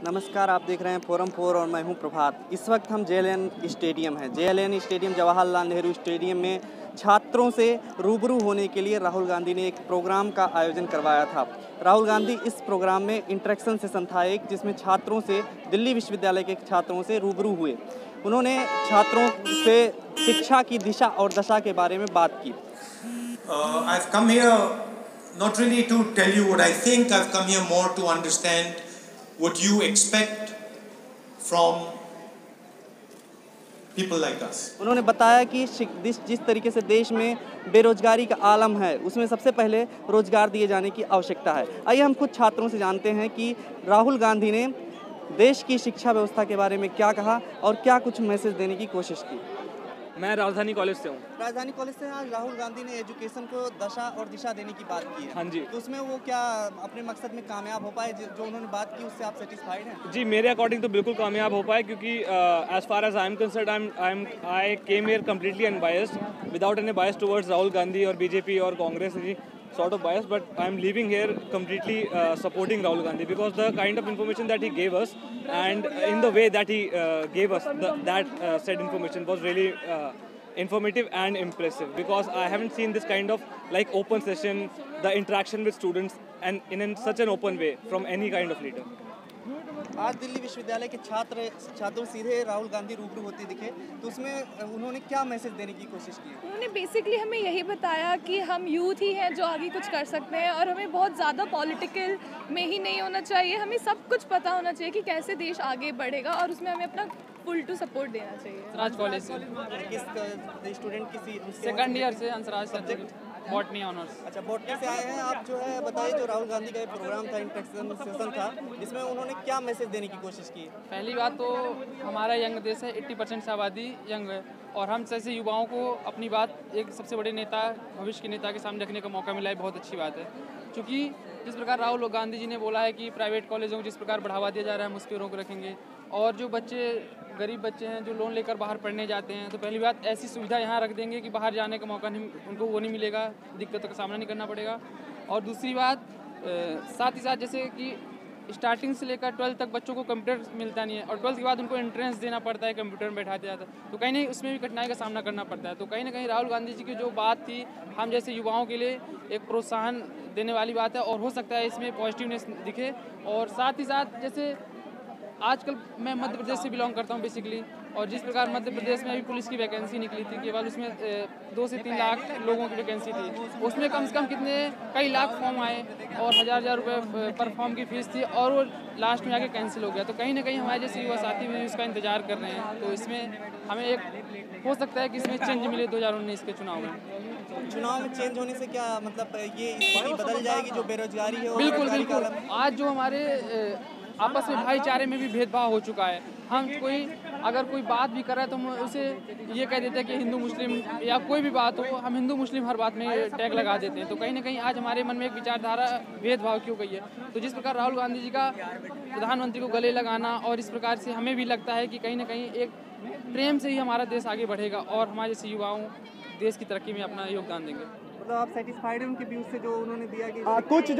नमस्कार, आप देख रहे हैं फोरम 4 और मैं हूं प्रभात। इस वक्त हम जेएलएन स्टेडियम है। JLN stadium Jawaharlal Nehru stadium में छात्रों से रूबरू होने के लिए राहुल गांधी ने एक प्रोग्राम का आयोजन करवाया था। राहुल गांधी इस प्रोग्राम में इंटरेक्शन सेशन था एक, जिसमें छात्रों से, दिल्ली विश्वविद्यालय के छात्रों से रूबरू हुए। उन्होंने छात्रों से शिक्षा की दिशा और दशा के बारे में बात की। I've come here not really to tell you what I think. I've come here more to understand what you expect from people like us. उन्होंने बताया कि जिस तरीके से देश में बेरोजगारी का आलम है, उसमें सबसे पहले रोजगार दिए जाने की आवश्यकता है। आइए हम कुछ छात्रों से जानते हैं कि राहुल गांधी ने देश की शिक्षा व्यवस्था के बारे में क्या कहा और क्या कुछ मैसेज देने की कोशिश की। मैं राजधानी कॉलेज से हूँ। राजधानी कॉलेज से आज राहुल गांधी ने एजुकेशन को दशा और दिशा देने की बात की है। हाँ जी। तो उसमें वो क्या अपने मकसद में कामयाब हो पाए? जो उन्होंने बात की उससे आप सेटिस्फाइड हैं? जी, मेरे अकॉर्डिंग तो बिल्कुल कामयाब हो पाए, क्योंकि as far as I am concerned I came here completely unbiased without any bias towards Rahul Gandhi और बीजेपी और Congress sort of bias, but I am leaving here completely supporting Rahul Gandhi, because the kind of information that he gave us and in the way that he gave us that said information was really informative and impressive, because I haven't seen this kind of like open session, the interaction with students and in such an open way from any kind of leader. आज दिल्ली विश्वविद्यालय के छात्रों सीधे राहुल गांधी रूबरू होते दिखे, तो उसमें उन्होंने क्या मैसेज देने की कोशिश की? उन्होंने बेसिकली हमें यही बताया कि हम यूथ ही हैं जो आगे कुछ कर सकते हैं, और हमें बहुत ज़्यादा पॉलिटिकल में ही नहीं होना चाहिए, हमें सब कुछ पता होना चाहिए कि कैसे देश आगे बढ़ेगा, और उसमें हमें अपना फुल टू सपोर्ट देना चाहिए। राज कॉलेज से किस स्टूडेंट सेकंड ईयर से अंसराज सब्जेक्ट बॉटनी ऑनर्स। अच्छा, बॉटनी से आए हैं आप। जो है बताइए, जो राहुल गांधी का एक प्रोग्राम था, इंटरेक्शन सेशन था, इसमें उन्होंने क्या मैसेज देने की कोशिश की? पहली बात तो हमारा यंग देश है, 80% से आबादी यंग है, और हम जैसे युवाओं को अपनी बात एक सबसे बड़े नेता, भविष्य के नेता के सामने रखने का मौका मिला है, बहुत अच्छी बात है। क्योंकि जिस प्रकार राहुल गांधी जी ने बोला है कि प्राइवेट कॉलेजों को जिस प्रकार बढ़ावा दिया जा रहा है, हम उसके रोक रखेंगे, और जो बच्चे गरीब बच्चे हैं जो लोन लेकर बाहर पढ़ने जाते हैं, तो पहली बात ऐसी सुविधा यहाँ रख देंगे कि बाहर जाने का मौका नहीं, उनको वो नहीं मिलेगा, दिक्कतों का सामना नहीं करना पड़ेगा। और दूसरी बात, साथ ही साथ जैसे कि स्टार्टिंग से लेकर 12th तक बच्चों को कंप्यूटर मिलता नहीं है, और 12th के बाद उनको एंट्रेंस देना पड़ता है, कंप्यूटर में बैठा दिया जाता है, तो कहीं नहीं उसमें भी कठिनाई का सामना करना पड़ता है। तो कहीं ना कहीं राहुल गांधी जी की जो बात थी, हम जैसे युवाओं के लिए एक प्रोत्साहन देने वाली बात है, और हो सकता है इसमें पॉजिटिवनेस दिखे। और साथ ही साथ जैसे आजकल मैं मध्य प्रदेश से बिलोंग करता हूँ बेसिकली, और जिस प्रकार मध्य प्रदेश में अभी पुलिस की वैकेंसी निकली थी, केवल उसमें 2 से 3 लाख लोगों की वैकेंसी थी, उसमें कम से कम कई लाख फॉर्म आए, और हज़ार रुपये पर फॉर्म की फीस थी, और वो लास्ट में आके कैंसिल हो गया। तो कहीं ना कहीं हमारे जैसे युवा साथी भी उसका इंतजार कर रहे हैं, तो इसमें हमें एक हो सकता है कि इसमें चेंज मिले 2019 के चुनाव में चेंज होने से क्या मतलब, ये स्थिति बदल जाएगी जो बेरोजगारी है? बिल्कुल बिल्कुल। आज जो हमारे आपस में भाईचारे में भी भेदभाव हो चुका है, हम अगर कोई बात भी कर रहा है तो हम उसे ये कह देते हैं कि हिंदू मुस्लिम, या कोई भी बात हो, हम हिंदू मुस्लिम हर बात में टैग लगा देते हैं। तो कहीं ना कहीं आज हमारे मन में एक विचारधारा भेदभाव क्यों गई है। तो जिस प्रकार राहुल गांधी जी का प्रधानमंत्री को गले लगाना, और इस प्रकार से हमें भी लगता है कि कहीं ना कहीं एक प्रेम से ही हमारा देश आगे बढ़ेगा, और हमारे जैसे युवाओं देश की तरक्की में अपना योगदान देंगे। मतलब आप सेटिस्फाइड हैं उनके व्यूज से जो उन्होंने दिया कि कुछ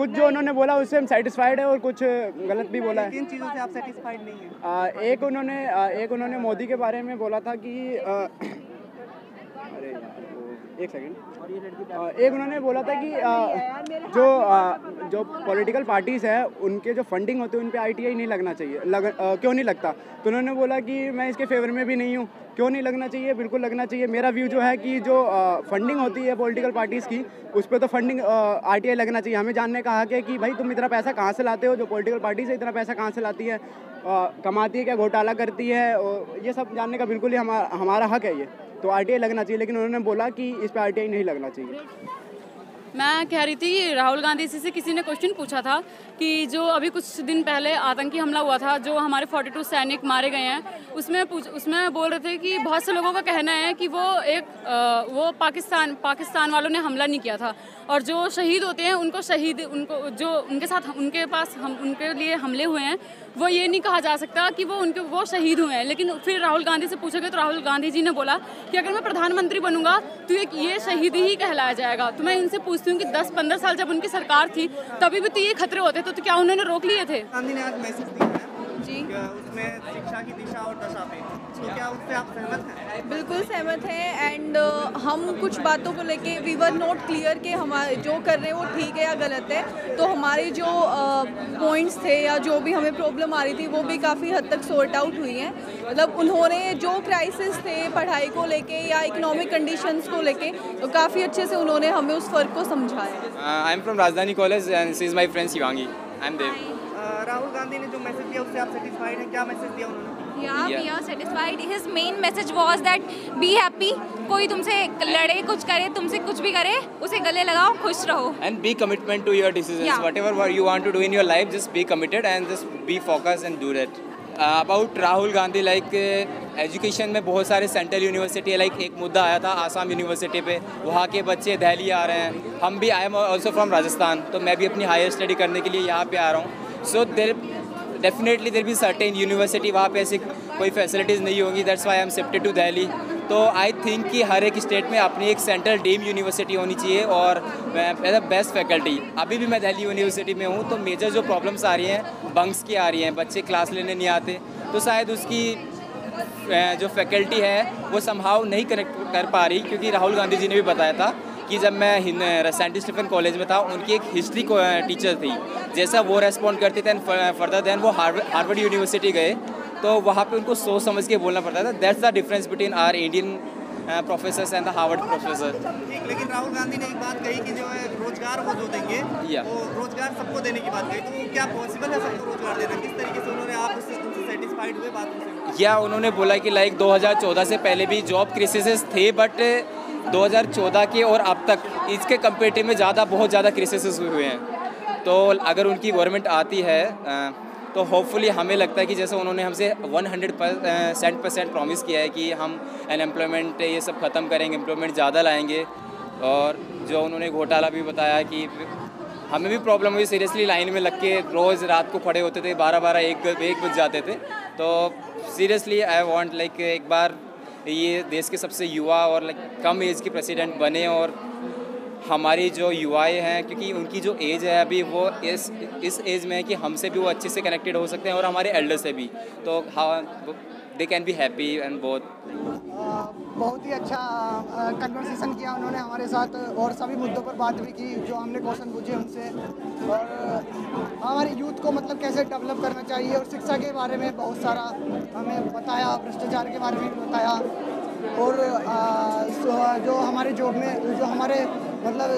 जो उन्होंने बोला उससे हम सेटिस्फाइड है, और कुछ गलत भी बोला है। किन चीज़ों से आप सेटिस्फाइड नहीं हैं? एक उन्होंने मोदी के बारे में बोला था कि अरे एक सेकंड, एक उन्होंने बोला था कि जो पॉलिटिकल पार्टीज़ है उनके जो फंडिंग होते हैं उन पे ITI नहीं लगना चाहिए, क्यों नहीं लगता? तो उन्होंने बोला कि मैं इसके फेवर में भी नहीं हूँ, क्यों नहीं लगना चाहिए, बिल्कुल लगना चाहिए। मेरा व्यू जो है कि जो फंडिंग होती है पॉलिटिकल पार्टीज़ की, उस पर तो फंडिंग ITI लगना चाहिए। हमें जानने का हक है कि भाई तुम इतना पैसा कहाँ से लाते हो, जो पॉलिटिकल पार्टीज़ है इतना पैसा कहाँ से लाती है, कमाती है क्या, घोटाला करती है, और ये सब जानने का बिल्कुल ही हमारा हक है ये, तो ITI लगना चाहिए। लेकिन उन्होंने बोला कि इस पर ITI नहीं लगना चाहिए। मैं कह रही थी, राहुल गांधी से किसी ने क्वेश्चन पूछा था कि जो अभी कुछ दिन पहले आतंकी हमला हुआ था, जो हमारे 42 सैनिक मारे गए हैं, उसमें बोल रहे थे कि बहुत से लोगों का कहना है कि वो पाकिस्तान वालों ने हमला नहीं किया था, और जो शहीद होते हैं उनको जो उनके लिए हमले हुए हैं, वो ये नहीं कहा जा सकता कि वो शहीद हुए हैं। लेकिन फिर राहुल गांधी से पूछा गया तो राहुल गांधी जी ने बोला कि अगर मैं प्रधानमंत्री बनूंगा तो ये शहीद ही कहलाया जाएगा। तो मैं इनसे पूछती सोचती हूँ कि 10-15 साल जब उनकी सरकार थी तभी भी तो ये खतरे होते तो क्या उन्होंने रोक लिए थे? गांधी ने आज मैसेज दिया है जी, उसमें शिक्षा की दिशा और दशा पे, तो क्या उससे आप सहमत हैं? बिल्कुल सहमत हैं। एंड हम कुछ बातों को लेके वी वर नॉट क्लियर कि हमारे जो कर रहे हैं वो ठीक है या गलत है। तो हमारे जो पॉइंट्स थे या जो भी हमें प्रॉब्लम आ रही थी वो भी काफ़ी हद तक सॉर्ट आउट हुई हैं। मतलब उन्होंने जो क्राइसिस थे पढ़ाई को लेके या इकोनॉमिक कंडीशंस को लेके, तो काफ़ी अच्छे से उन्होंने हमें उस फ़र्क को समझाया। I am from Rajdhani College and she is my friend Shivangi. I am Dev. Rahul Gandhi ने जो मैसेज दिया उससे आप सेटिस्फाइड हैं? क्या मैसेज दिया उन्होंने? Yeah, we are satisfied. His main message was that be happy. कोई तुमसे लड़े कुछ करे, तुमसे कुछ भी करे, उसे गले लगाओ, खुश रहो. And be commitment to your decisions. Yeah. Whatever you want to do in your life, just be committed and just be focused and do that. About Rahul Gandhi, like education में बहुत सारे सेंट्रल यूनिवर्सिटी है, like एक मुद्दा आया था Assam university पे, वहाँ के बच्चे दिल्ली आ रहे हैं। हम भी I am also from Rajasthan, तो मैं भी अपनी हायर स्टडी करने के लिए यहाँ पे आ रहा हूँ। सो देर डेफिनेटली देर भी सर्टेन यूनिवर्सिटी वहाँ पे ऐसी कोई फैसिलिटीज़ नहीं होंगी, that's why I am shifted to Delhi. तो आई थिंक कि हर एक स्टेट में अपनी एक सेंट्रल डीम यूनिवर्सिटी होनी चाहिए और एज अ बेस्ट फैकल्टी। अभी भी मैं दिल्ली यूनिवर्सिटी में हूँ, तो मेजर जो प्रॉब्लम्स आ रही हैं बंक्स की आ रही हैं, बच्चे क्लास लेने नहीं आते, तो शायद उसकी जो फैकल्टी है वो समहाउ नहीं कनेक्ट कर पा रही। क्योंकि राहुल गांधी जी ने भी बताया था कि जब मैं सेंट स्टीफन कॉलेज में था, उनकी एक हिस्ट्री टीचर थी, जैसा वो रेस्पॉन्ड करते थे फर्दर देन वो हार्वर्ड यूनिवर्सिटी गए, तो वहाँ पे उनको सोच समझ के बोलना पड़ता था। That's the difference between our Indian professors and the Harvard professor. ठीक, लेकिन राहुल गांधी ने एक बात कही कि जो है रोजगार वो जो देंगे, वो रोजगार सबको देने की बात कही, तो क्या पॉसिबल है सबको रोजगार देना? किस तरीके से उन्होंने आप उससे सेटिस्फाइड हुए बातों से? या उन्होंने बोला कि लाइक 2014 से पहले भी जॉब क्राइसिस थे, बट 2014 के और अब तक इसके कंपेरेटिव में बहुत ज़्यादा क्राइसिस हुए हैं। तो अगर उनकी गवर्नमेंट आती है तो होपफुली हमें लगता है कि जैसे उन्होंने हमसे 100% प्रॉमिस किया है कि हम अनएम्प्लॉयमेंट ये सब ख़त्म करेंगे, एम्प्लॉयमेंट ज़्यादा लाएंगे। और जो उन्होंने घोटाला भी बताया कि हमें भी प्रॉब्लम हुई, सीरियसली लाइन में लग के रोज़ रात को खड़े होते थे, 12-1 बज जाते थे। तो सीरियसली आई वांट लाइक एक बार ये देश के सबसे युवा और लाइक कम एज के प्रेसिडेंट बने, और हमारी जो युवाएं हैं, क्योंकि उनकी जो एज है अभी वो इस एज में है कि हमसे भी वो अच्छे से कनेक्टेड हो सकते हैं और हमारे एल्डर से भी, तो they can be happy and बहुत ही अच्छा कन्वर्सेशन किया उन्होंने हमारे साथ और सभी मुद्दों पर बात भी की जो हमने क्वेश्चन पूछे उनसे, और हमारी यूथ को मतलब कैसे डेवलप करना चाहिए और शिक्षा के बारे में बहुत सारा हमें बताया, भ्रष्टाचार के बारे में भी बताया, और जो हमारे जॉब में जो हमारे मतलब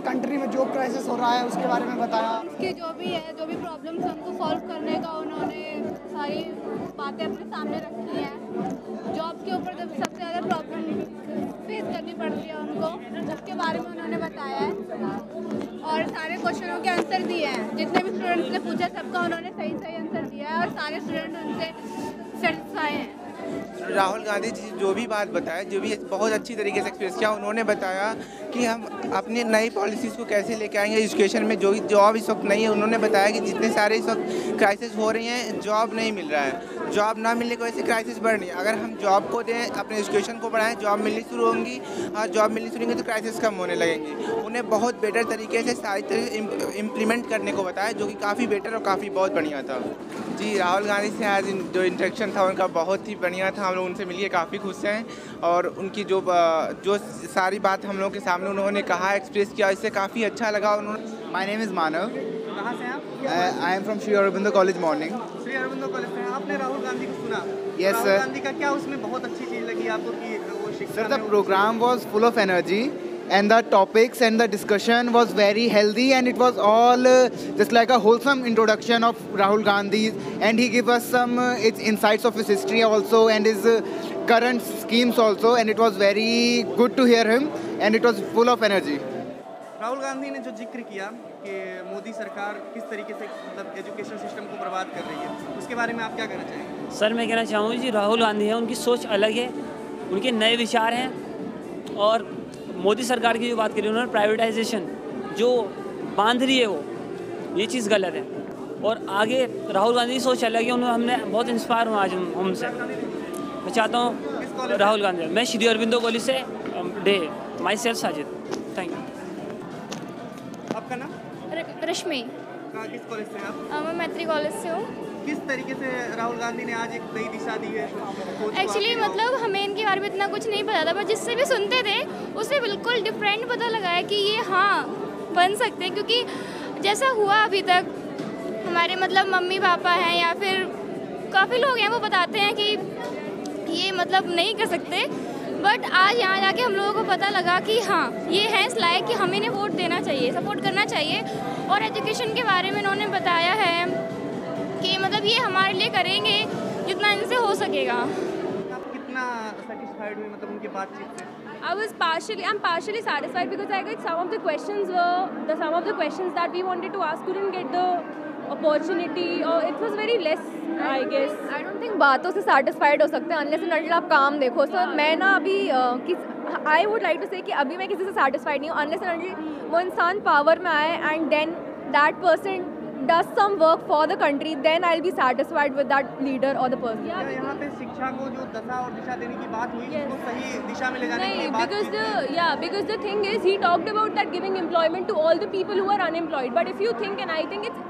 कंट्री में जॉब क्राइसिस हो रहा है उसके बारे में बताया कि जो भी प्रॉब्लम्स हैं उनको सॉल्व करने का उन्होंने सारी बातें अपने सामने रखी हैं। जॉब के ऊपर जब सबसे ज़्यादा प्रॉब्लम फेस करनी पड़ती है उनको, उसके बारे में उन्होंने बताया है और सारे क्वेश्चनों के आंसर दिए हैं। जितने भी स्टूडेंट्स ने पूछा सबका उन्होंने सही आंसर दिया है और सारे स्टूडेंट उनसे सेटिस्फाई हैं। राहुल गांधी जी जो भी बात बताया, जो भी बहुत अच्छी तरीके से एक्सप्रेस किया, उन्होंने बताया कि हम अपनी नई पॉलिसीज़ को कैसे लेके आएंगे एजुकेशन में। जो जॉब इस वक्त नहीं है, उन्होंने बताया कि जितने सारे इस वक्त क्राइसिस हो रही हैं, जॉब नहीं मिल रहा है, जॉब ना मिलने की वजह से क्राइसिस बढ़ रही है। अगर हम जॉब को दें, अपने एजुकेशन को बढ़ाएं, जॉब मिलनी शुरू होंगी, और जॉब मिलनी शुरू होंगी तो क्राइसिस कम होने लगेंगी। उन्हें बहुत बेटर तरीके से सारी तरह इम्प्लीमेंट करने को बताया, जो कि काफ़ी बेटर और काफ़ी बहुत बढ़िया था। जी, राहुल गांधी से आज जो इंटरेक्शन था उनका बहुत ही बढ़िया था, हम लोग उनसे मिलिए काफ़ी खुश हैं, और उनकी जो सारी बात हम लोग के सामने उन्होंने कहा, एक्सप्रेस किया, इससे काफ़ी अच्छा लगा। उन्होंने माय नेम इज़ मानव। कहाँ से आप? आई am from Shri Aurobindo college morning. Shri Aurobindo College से आपने राहुल गांधी को सुना? Yes, Rahul sir. गांधी का क्या उसमें बहुत अच्छी चीज़ लगी आपको कि वो शिक्षा Sir, में the program was full of energy and the topics and the discussion was very healthy, and it was all just like a wholesome introduction of Rahul Gandhi, and he gave us some its insights of his history also and his current schemes also, and it was very good to hear him, and it was full of energy. Rahul Gandhi ने जो जिक्र किया कि मोदी सरकार किस तरीके से मतलब एजुकेशन सिस्टम को बर्बाद कर रही है, उसके बारे में आप क्या कहना चाहेंगे? सर, मैं कहना चाहूँगी जी, राहुल गांधी है, उनकी सोच अलग है, उनके नए विचार हैं, और मोदी सरकार की जो बात करी उन्होंने प्राइवेटाइजेशन जो बांध रही है वो ये चीज़ गलत है, और आगे राहुल गांधी की सोच अलग है। उन्होंने हमने बहुत इंस्पायर हुआ आज हमसे। मैं चाहता हूँ राहुल गांधी, मैं श्री अरबिंदो कॉलेज से myself Sajid. Thank you. Rashmi. किस कॉलेज से आप? मैं मैत्री कॉलेज से हूँ। किस तरीके से राहुल गांधी ने आज एक नई दिशा दी है? एक्चुअली मतलब हमें इनके बारे में इतना कुछ नहीं पता था, पर जिससे भी सुनते थे उससे बिल्कुल डिफरेंट पता लगा है कि ये हाँ बन सकते हैं, क्योंकि जैसा हुआ अभी तक हमारे मतलब मम्मी पापा हैं या फिर काफ़ी लोग हैं वो बताते हैं कि ये मतलब नहीं कर सकते, बट आज यहाँ जाके हम लोगों को पता लगा कि हाँ ये है इस लायक कि हमें इन्हें वोट देना चाहिए, सपोर्ट करना चाहिए। और एजुकेशन के बारे में इन्होंने बताया है कि मतलब ये हमारे लिए करेंगे जितना इनसे हो सकेगा। आप कितना सेटिस्फाइड हुई मतलब उनकी बातचीत से? I'm partially satisfied because I got some of the questions that we wanted to ask couldn't get the opportunity, or it was very less, I guess. I don't think बातों से satisfied हो सकते हैं unless and until आप काम देखो। So मैं ना अभी I would like to say कि अभी मैं किसी से satisfied नहीं हूँ unless and until वो इंसान power में आए and then that person does some work for the country, then I'll be satisfied with that leader or the person. यहाँ पे शिक्षा को जो दशा और दिशा देने की बात हुई, उसको सही दिशा में ले जाने की बात because the thing is he talked about that giving employment to all the people who are unemployed, but if you think, and I think it's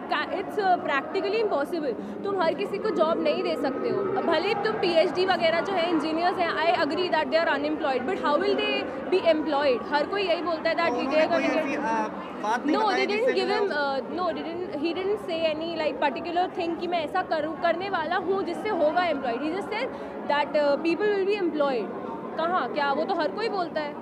practically impossible, तुम हर किसी को जॉब नहीं दे सकते हो। भले तुम PhD वगैरह जो है इंजीनियर्स हैं, I agree that they are unemployed, but how will they be employed? हर कोई यही बोलता है that he didn't say any like particular thing कि मैं ऐसा करने वाला हूँ जिससे होगा employed. He just said that people will be employed. कहाँ क्या, वो तो हर कोई बोलता है।